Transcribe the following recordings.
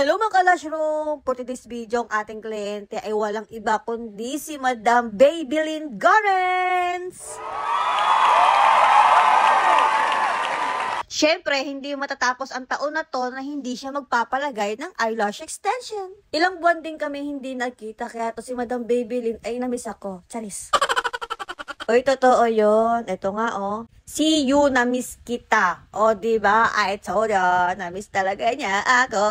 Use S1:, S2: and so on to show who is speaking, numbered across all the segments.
S1: Hello mga ka-Lushroom! For today's video, ang ating kliyente ay walang iba kundi si Madam Babylin Garens! Siyempre, hindi matatapos ang taon na to na hindi siya magpapalagay ng eyelash extension. Ilang buwan din kami hindi nagkita, kaya to si Madam Babylin ay namiss ako. Charis! Oy, totoo yun. Ito nga, oh. See you, na-miss kita. O, diba? I told you, na-miss talaga niya ako.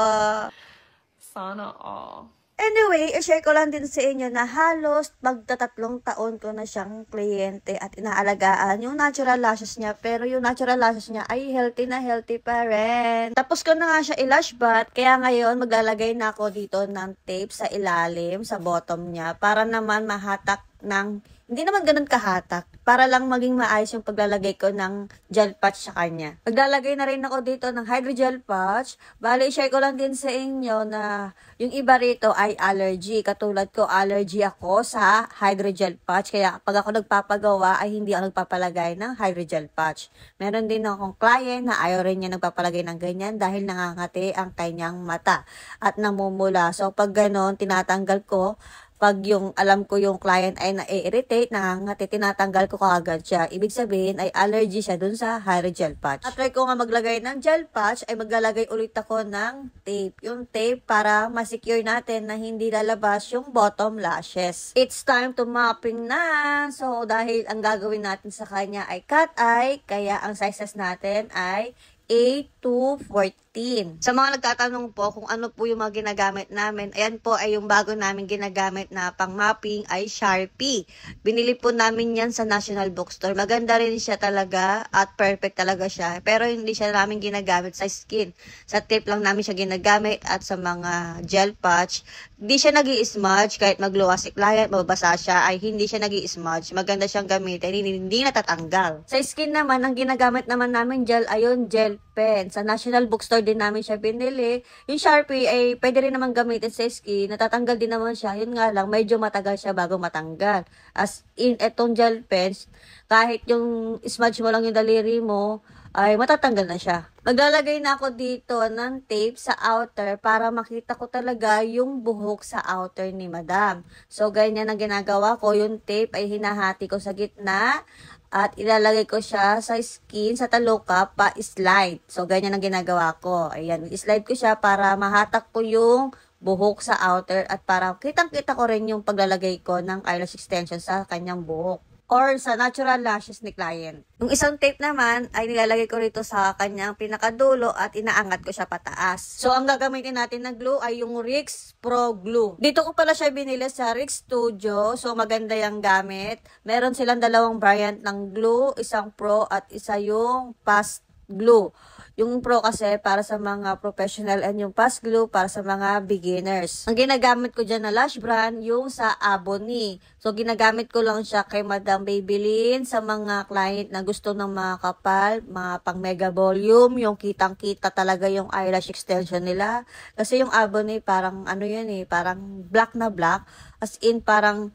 S2: Sana all.
S1: Anyway, i-share ko lang din sa inyo na halos magtatatlong taon ko na siyang kliyente at inaalagaan yung natural lashes niya. Pero yung natural lashes niya ay healthy na healthy pa rin. Tapos ko na nga siya i-lash bath, kaya ngayon maglalagay na ako dito ng tape sa ilalim, sa bottom niya, para naman mahatak ng, hindi naman ganun kahatak, para lang maging maayos yung paglalagay ko ng gel patch sa kanya. Maglalagay na rin ako dito ng hydrogel patch. Bali, share ko lang din sa inyo na yung iba rito ay allergy. Katulad ko, allergy ako sa hydrogel patch. Kaya pag ako nagpapagawa ay hindi ako nagpapalagay ng hydrogel patch. Meron din akong client na ayaw rin niya nagpapalagay ng ganyan dahil nangangati ang kanyang mata at namumula. So pag ganon, tinatanggal ko. Pag yung alam ko yung client ay na-irritate, nangangati, tinatanggal ko kaagad siya. Ibig sabihin ay allergy siya dun sa hydrogel patch. After ko nga maglagay ng gel patch, ay maglalagay ulit ako ng tape. Yung tape para ma-secure natin na hindi lalabas yung bottom lashes. It's time to mopping na. So dahil ang gagawin natin sa kanya ay cat eye, kaya ang sizes natin ay 8 to 14. Sa mga nagtatanong po kung ano po yung mga ginagamit namin, ayan po ay yung bago namin ginagamit na pang-mapping ay Sharpie. Binili po namin yan sa National Bookstore. Maganda rin siya talaga at perfect talaga siya. Pero hindi siya namin ginagamit sa skin. Sa tape lang namin siya ginagamit at sa mga gel patch. Hindi siya nag-i-smudge kahit magluwa si client, mabasa siya, ay hindi siya nag-i-smudge. Maganda siyang gamitin, hindi natatanggal. Sa skin naman, ang ginagamit naman namin gel ayon gel pen. Sa National Bookstore din namin siya binili. Yung Sharpie ay pwede rin naman gamitin sa skin. Natatanggal din naman siya. Yun nga lang, medyo matagal siya bago matanggal. As in, etong gel pens, kahit yung smudge mo lang yung daliri mo, ay matatanggal na siya. Maglalagay na ako dito ng tape sa outer para makita ko talaga yung buhok sa outer ni Madam. So, ganyan ang ginagawa ko. Yung tape ay hinahati ko sa gitna at ilalagay ko siya sa skin, sa taluka, pa-slide. So, ganyan ang ginagawa ko. Ayan, slide ko siya para mahatak ko yung buhok sa outer at para kitang-kita ko rin yung paglalagay ko ng eyelash extension sa kanyang buhok or sa natural lashes ni client. Yung isang tape naman ay nilalagay ko rito sa kanyang pinakadulo at inaangat ko siya pataas. So, ang gagamitin natin na glue ay yung Rix Pro Glue. Dito ko pala siya binili sa Rix Studio. So, maganda yung gamit. Meron silang dalawang variant ng glue, isang Pro at isa yung Fast Glue. Yung Pro kasi para sa mga professional and yung Fast Glue para sa mga beginners. Ang ginagamit ko dyan na lash brand, yung sa Abony. So, ginagamit ko lang siya kay Madam Babylin sa mga client na gusto ng mga kapal, mga pang mega volume, yung kitang-kita talaga yung eyelash extension nila. Kasi yung Abony parang ano yan eh, parang black na black. As in parang,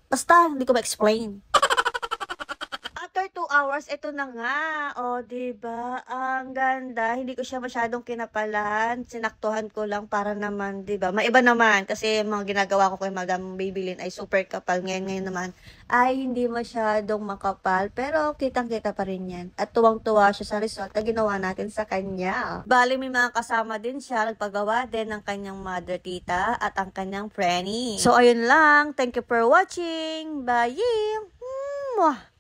S1: basta hindi ko ma-explain. 2 hours, ito na nga. O, diba? Ang ganda. Hindi ko siya masyadong kinapalan. Sinaktuhan ko lang para naman, diba? Maiba naman. Kasi mga ginagawa ko kay Madam Babylin ay super kapal. Ngayon naman ay hindi masyadong makapal. Pero kitang-kita pa rin yan. At tuwang-tuwa siya sa result na ginawa natin sa kanya. Bali, may mga kasama din siya. Nagpagawa din ng kanyang mother, tita, at ang kanyang Frenny. So, ayun lang. Thank you for watching. Bye! Mwah!